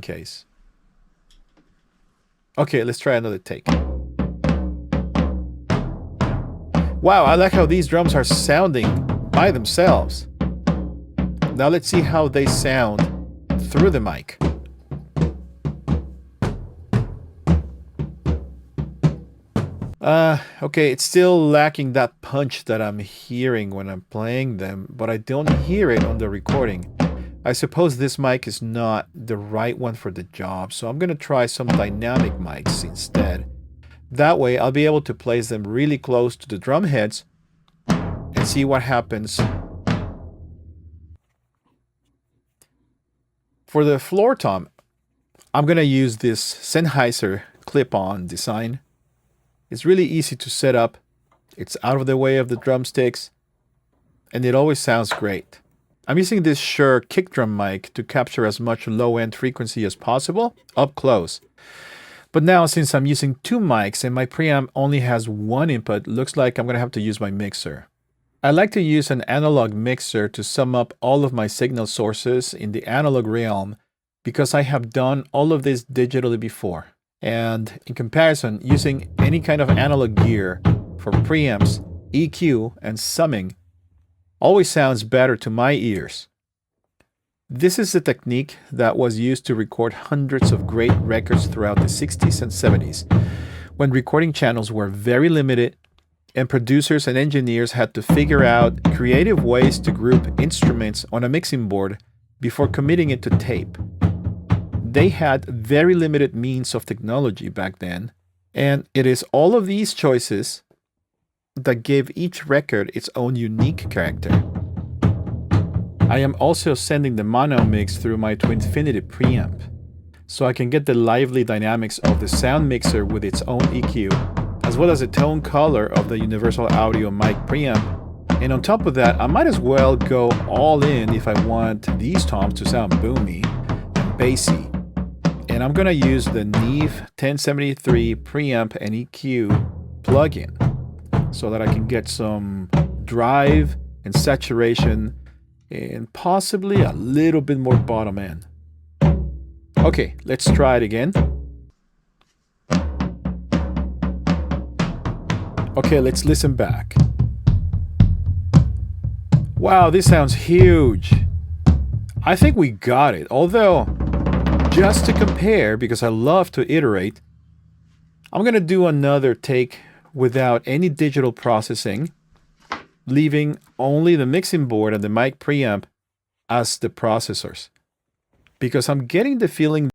in case. Okay, let's try another take. Wow, I like how these drums are sounding by themselves. Now let's see how they sound through the mic. Okay, it's still lacking that punch that I'm hearing when I'm playing them, but I don't hear it on the recording. I suppose this mic is not the right one for the job, so I'm gonna try some dynamic mics instead. That way I'll be able to place them really close to the drum heads and see what happens. For the floor tom, I'm gonna use this Sennheiser clip-on design. It's really easy to set up, it's out of the way of the drumsticks, and it always sounds great. I'm using this Shure kick drum mic to capture as much low-end frequency as possible up close. But now, since I'm using two mics and my preamp only has one input, looks like I'm gonna have to use my mixer. I like to use an analog mixer to sum up all of my signal sources in the analog realm because I have done all of this digitally before. And in comparison, using any kind of analog gear for preamps, EQ, and summing always sounds better to my ears. This is a technique that was used to record hundreds of great records throughout the 60s and 70s, when recording channels were very limited and producers and engineers had to figure out creative ways to group instruments on a mixing board before committing it to tape. They had very limited means of technology back then, and it is all of these choices that gave each record its own unique character. I am also sending the mono mix through my Twinfinity preamp, so I can get the lively dynamics of the sound mixer with its own EQ, as well as the tone color of the Universal Audio mic preamp. And on top of that, I might as well go all in if I want these toms to sound boomy and bassy. And I'm gonna use the Neve 1073 preamp and EQ plugin so that I can get some drive and saturation and possibly a little bit more bottom end. Okay, let's try it again. Okay, let's listen back. Wow, this sounds huge. I think we got it, although just to compare, because I love to iterate, I'm gonna do another take without any digital processing, leaving only the mixing board and the mic preamp as the processors. Because I'm getting the feeling